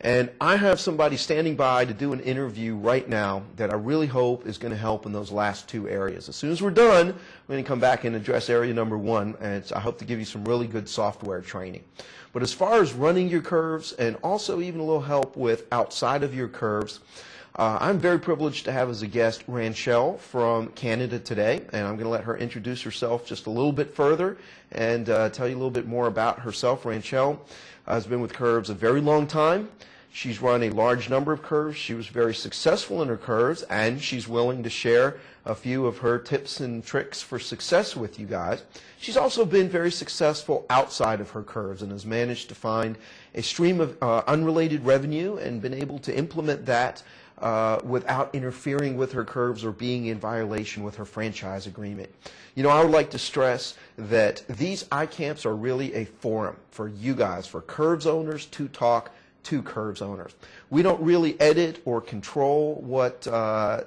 And I have somebody standing by to do an interview right now that I really hope is going to help in those last two areas. As soon as we're done, we're going to come back and address area number one, and I hope to give you some really good software training. But as far as running your curves and also even a little help with outside of your curves, I'm very privileged to have as a guest Ranchelle from Canada today, and I'm going to let her introduce herself just a little bit further and tell you a little bit more about herself. Ranchelle has been with curves a very long time. She's run a large number of curves. She was very successful in her curves, and she's willing to share a few of her tips and tricks for success with you guys. She's also been very successful outside of her curves and has managed to find a stream of unrelated revenue and been able to implement that without interfering with her curves or being in violation with her franchise agreement. You know, I would like to stress that these iCamps are really a forum for you guys, for curves owners to talk to curves owners. We don't really edit or control what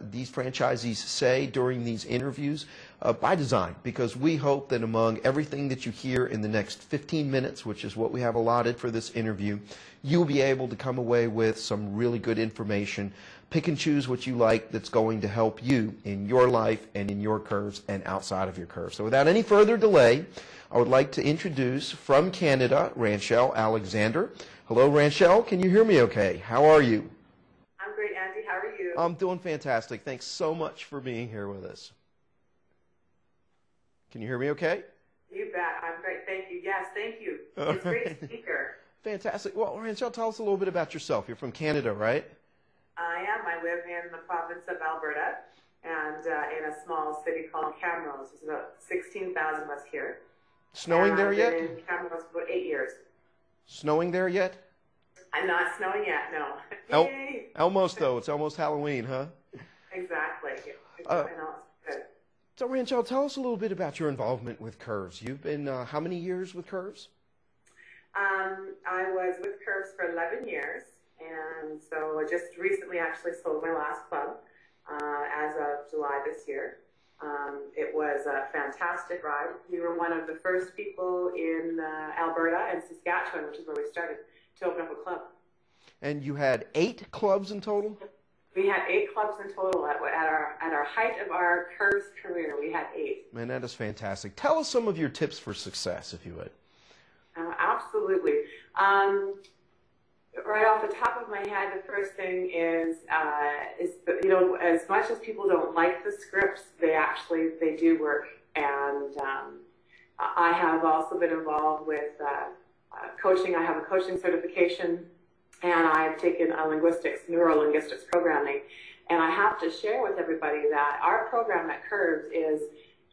these franchisees say during these interviews by design, because we hope that among everything that you hear in the next 15 minutes, which is what we have allotted for this interview, you'll be able to come away with some really good information. Pick and choose what you like that's going to help you in your life and in your curves and outside of your curves. So without any further delay, I would like to introduce from Canada, Ranchelle Alexander. Hello, Ranchelle. Can you hear me okay? How are you? I'm great, Andy. How are you? I'm doing fantastic. Thanks so much for being here with us. Can you hear me okay? You bet. I'm great. Thank you. Yes, thank you. It's great speaker. Fantastic. Well, Ranchelle, tell us a little bit about yourself. You're from Canada, right? I am. I live in the province of Alberta and in a small city called Camrose. There's about 16,000 of us here. Snowing there yet? I've been in Camrose for about 8 years. Snowing there yet? I'm not snowing yet, no. Yay! Almost, though. It's almost Halloween, huh? Exactly. I know, it's good. So, Ranchelle, tell us a little bit about your involvement with curves. You've been how many years with curves? I was with Curves for 11 years, and so I just recently actually sold my last club as of July this year. It was a fantastic ride. We were one of the first people in Alberta and Saskatchewan, which is where we started, to open up a club. And you had 8 clubs in total? We had 8 clubs in total. At our height of our Curves career, we had 8. Man, that is fantastic. Tell us some of your tips for success, if you would. Absolutely. Right off the top of my head, the first thing is you know, as much as people don't like the scripts, they do work. And I have also been involved with coaching. I have a coaching certification, and I've taken a neuro-linguistics programming. And I have to share with everybody that our program at Curves is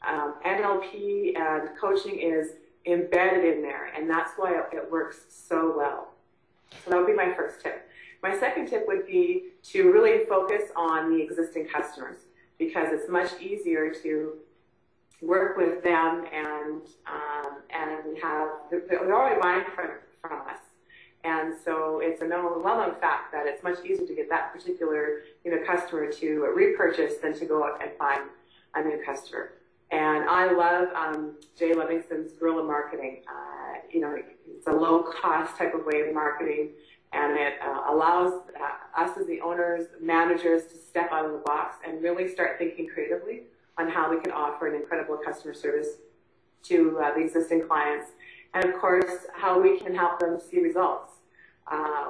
NLP and coaching is embedded in there, and that's why it works so well. So that would be my first tip. My second tip would be to really focus on the existing customers, because it's much easier to work with them and have they're already buying from us, and so it's a well-known fact that it's much easier to get that particular customer to repurchase than to go out and find a new customer. And I love Jay Livingston's guerrilla marketing. It's a low-cost type of way of marketing, and it allows us as the owners, managers, to step out of the box and really start thinking creatively on how we can offer an incredible customer service to the existing clients, and of course, how we can help them see results.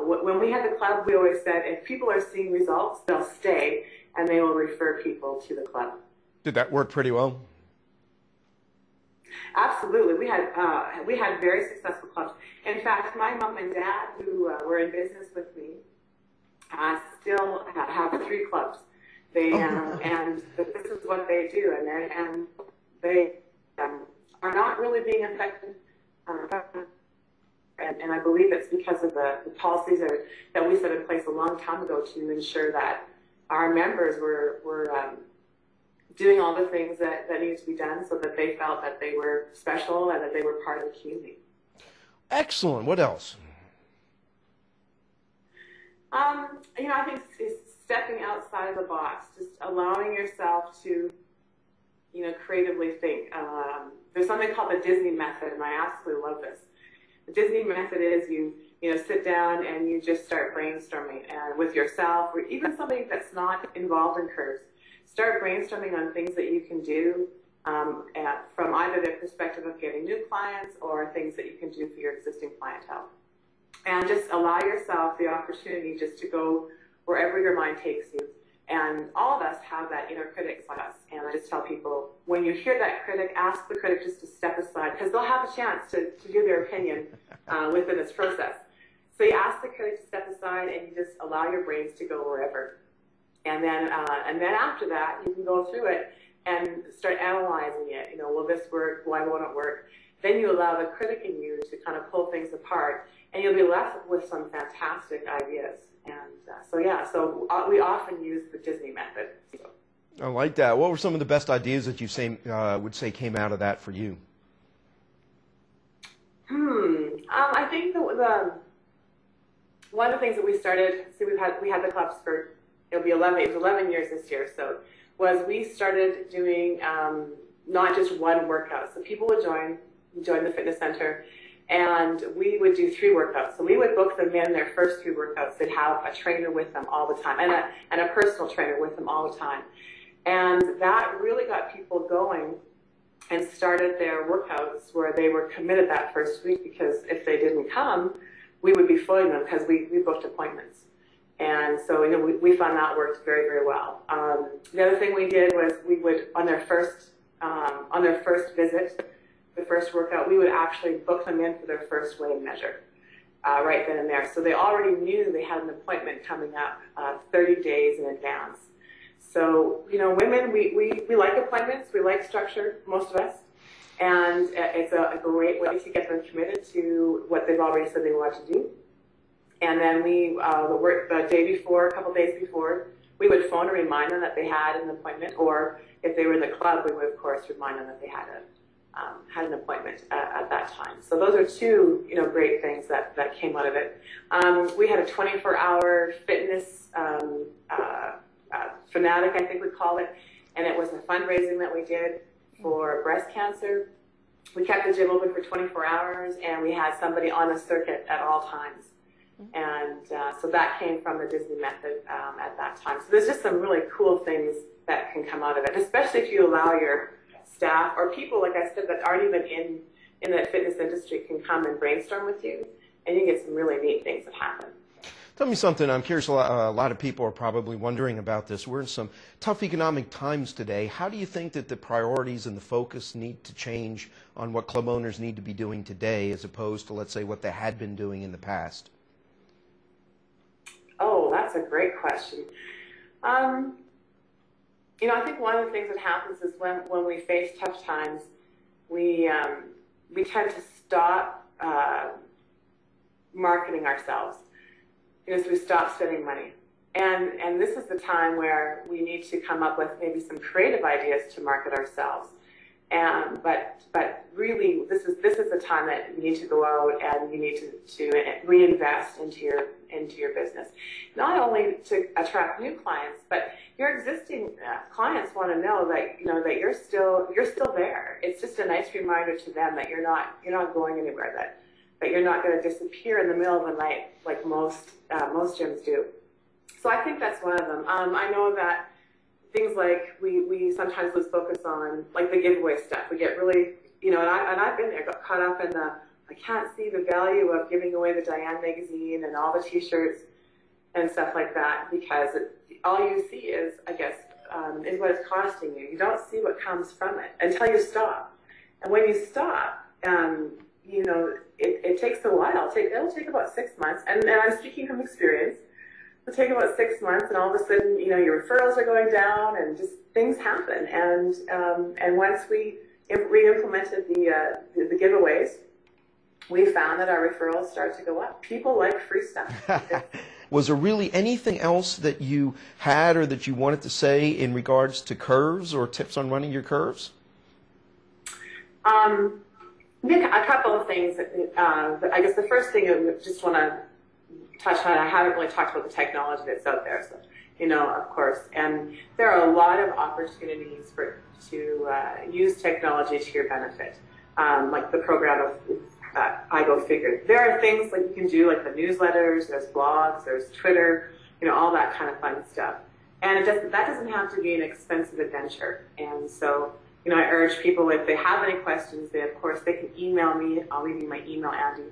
When we had the club, we always said, if people are seeing results, they'll stay, and they will refer people to the club. Did that work pretty well? Absolutely. We had very successful clubs. In fact, my mom and dad, who were in business with me, still have 3 clubs. They and this is what they do, and they are not really being affected. And I believe it's because of the policies that we set in place a long time ago to ensure that our members were doing all the things that needed to be done, so that they felt that they were special and that they were part of the community. Excellent. What else? I think it's stepping outside of the box, just allowing yourself to, creatively think. There's something called the Disney method, and I absolutely love this. The Disney method is you sit down and you just start brainstorming and with yourself, or even somebody that's not involved in curves. Start brainstorming on things that you can do from either the perspective of getting new clients or things that you can do for your existing clientele. And just allow yourself the opportunity just to go wherever your mind takes you. And all of us have that inner critic like us. And I just tell people, when you hear that critic, ask the critic just to step aside, because they'll have a chance to give their opinion within this process. So you ask the critic to step aside, and you just allow your brains to go wherever. And then after that, you can go through it and start analyzing it. Will this work? Why won't it work? Then you allow the critic in you to kind of pull things apart, and you'll be left with some fantastic ideas. And so we often use the Disney method. I like that. What were some of the best ideas that you would say came out of that for you? I think one of the things that we started, we had the clubs for, it was 11 years this year, so we started doing not just one workout. So people would join the fitness center, and we would do 3 workouts. So we would book them in their first 3 workouts. They'd have a trainer with them all the time, and a personal trainer with them all the time. And that really got people going and started their workouts where they were committed that first week, because if they didn't come, we would be filling them because we booked appointments. And so we found that worked very, very well. The other thing we did was we would, on their first visit, the first workout, we would actually book them in for their first weigh and measure right then and there. So they already knew they had an appointment coming up 30 days in advance. So, women, we like appointments, we like structure, most of us, and it's a great way to get them committed to what they've already said they want to do. And then the day before, a couple days before, we would phone and remind them that they had an appointment, or if they were in the club, we would, of course, remind them that they had an appointment at that time. So those are 2, great things that came out of it. We had a 24-hour fitness fanatic, I think we call it, and it was a fundraising that we did for breast cancer. We kept the gym open for 24 hours, and we had somebody on the circuit at all times. And so that came from the Disney method at that time. So there's just some really cool things that can come out of it, especially if you allow your staff or people, like I said, that aren't even in that fitness industry can come and brainstorm with you, and you get some really neat things that happen. Tell me something. I'm curious, a lot of people are probably wondering about this. We're in some tough economic times today. How do you think that the priorities and the focus need to change on what club owners need to be doing today as opposed to, let's say, what they had been doing in the past? Oh, that's a great question. I think one of the things that happens is when we face tough times, we tend to stop marketing ourselves. So we stop spending money. And this is the time where we need to come up with maybe some creative ideas to market ourselves. But really, this is the time that you need to go out and you need to reinvest into your business. Not only to attract new clients, but your existing clients want to know that that you're still there. It's just a nice reminder to them that you're not going anywhere, that you're not going to disappear in the middle of the night like most gyms do. So I think that's one of them. I know that things like we sometimes lose focus on like the giveaway stuff. We get really, and I've been there, got caught up in I can't see the value of giving away the Diane magazine and all the T-shirts and stuff like that, because all you see is, I guess, is what it's costing you. You don't see what comes from it until you stop. And when you stop, it takes a while. It'll take about 6 months, and I'm speaking from experience. It'll take about 6 months, and all of a sudden, your referrals are going down, and just things happen. And once we implemented the giveaways, we found that our referrals started to go up. People like free stuff. Was there really anything else that you had or that you wanted to say in regards to curves or tips on running your curves? A couple of things. I guess the first thing I just want to touch on, I haven't really talked about the technology that's out there, so, of course. And there are a lot of opportunities to use technology to your benefit, like the program of I go figure. There are things like you can do, like the newsletters, there's blogs, there's Twitter, all that kind of fun stuff. And that doesn't have to be an expensive adventure. And so, I urge people, if they have any questions, of course, they can email me. I'll leave you my email, Andy.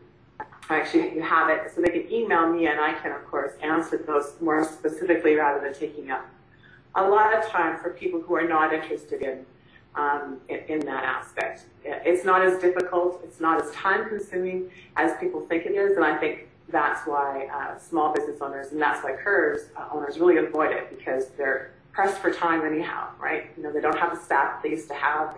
Actually, you have it. So they can email me, and I can, of course, answer those more specifically rather than taking up a lot of time for people who are not interested in that aspect. It's not as difficult. It's not as time-consuming as people think it is, and I think that's why small business owners, and that's why Curves owners really avoid it, because they're pressed for time anyhow, right? They don't have the staff they used to have,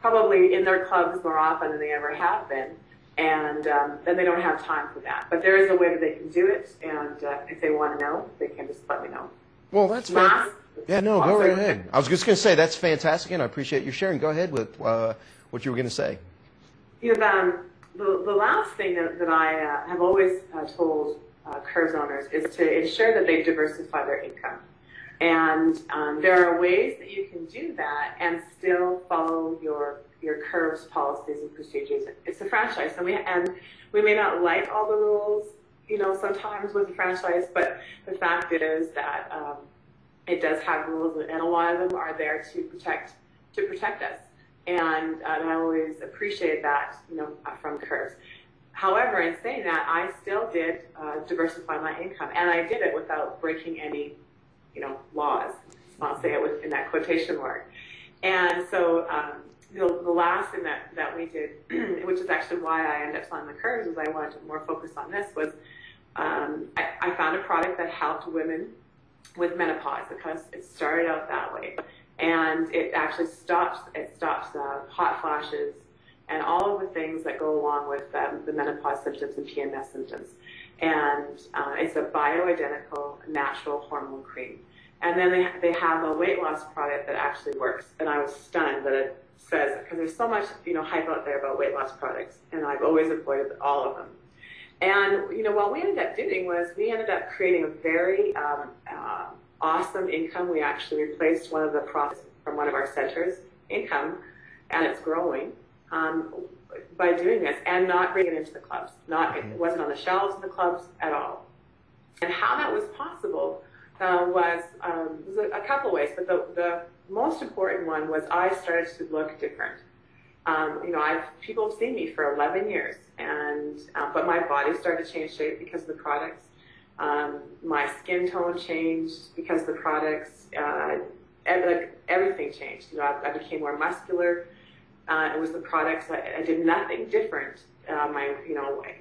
probably in their clubs more often than they ever have been, and then they don't have time for that. But there is a way that they can do it, and if they want to know, they can just let me know. Well, that's fantastic. Yeah, no, go right ahead. I was just going to say that's fantastic, and I appreciate your sharing. Go ahead with what you were going to say. The last thing that I have always told Curves owners is to ensure that they diversify their income. And there are ways that you can do that and still follow your Curves policies and procedures. It's a franchise, and we may not like all the rules, sometimes with the franchise, but the fact is that it does have rules, and a lot of them are there to protect us. And I always appreciate that, from Curves. However, in saying that, I still did diversify my income, and I did it without breaking any, laws. I'll say it in that quotation mark. And so the last thing that we did, which is actually why I ended up selling the Curves, was I wanted to more focus on this, was I found a product that helped women with menopause, because it started out that way. And it actually stops hot flashes and all of the things that go along with the menopause symptoms and PMS symptoms. And it's a bioidentical natural hormone cream. And then they have a weight loss product that actually works. And I was stunned that it says, because there's so much hype out there about weight loss products, and I've always avoided all of them. And what we ended up doing was we ended up creating a very awesome income. We actually replaced one of the profits from one of our centers' income, and it's growing by doing this and not bringing it into the clubs. It wasn't on the shelves of the clubs at all. And how that was possible was a couple of ways, but the most important one was I started to look different. People have seen me for 11 years, and but my body started to change shape because of the products. My skin tone changed because of the products. Everything changed. I became more muscular. It was the products. I did nothing different. I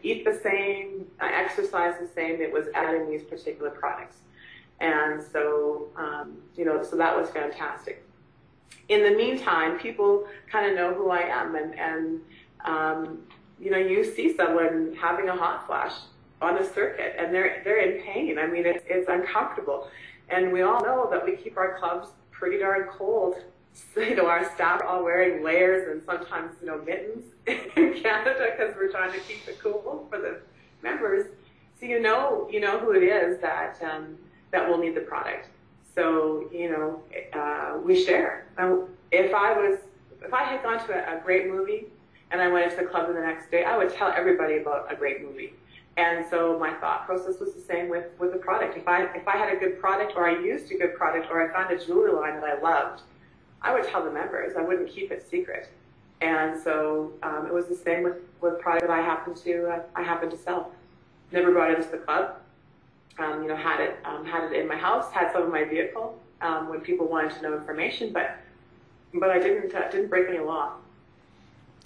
eat the same. I exercise the same. It was adding these particular products, and so so that was fantastic. In the meantime, people kind of know who I am, and you see someone having a hot flash on the circuit, and they're in pain. I mean, it's uncomfortable, and we all know that we keep our clubs pretty darn cold. Our staff are all wearing layers and sometimes mittens in Canada because we're trying to keep it cool for the members. So you know who it is that will need the product. So we share. If I had gone to a great movie and I went into the club the next day, I would tell everybody about a great movie. And so my thought process was the same with the product. If I had a good product, or I used a good product, or I found a jewelry line that I loved, I would tell the members. I wouldn't keep it secret. And so it was the same with product that I happened to sell. Never brought it into the club. Had it in my house. Had some in my vehicle when people wanted to know information, but I didn't break any law.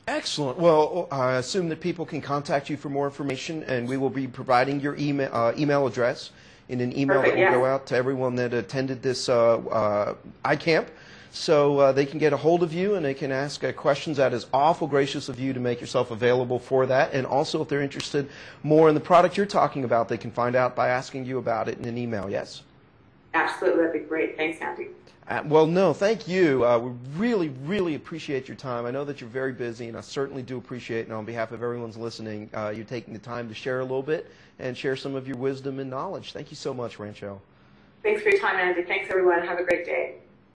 Excellent. Well, I assume that people can contact you for more information, and we will be providing your email address in an email that will go out to everyone that attended this iCamp, so they can get a hold of you and they can ask questions. That is awful gracious of you to make yourself available for that. And also, if they're interested more in the product you're talking about, they can find out by asking you about it in an email. Yes? Absolutely. That'd be great. Thanks, Andy. Well, no, thank you. We really, really appreciate your time. I know that you're very busy, and I certainly do appreciate, and on behalf of everyone's listening, you taking the time to share a little bit and share some of your wisdom and knowledge. Thank you so much, Ranchelle. Thanks for your time, Andy. Thanks, everyone. Have a great day.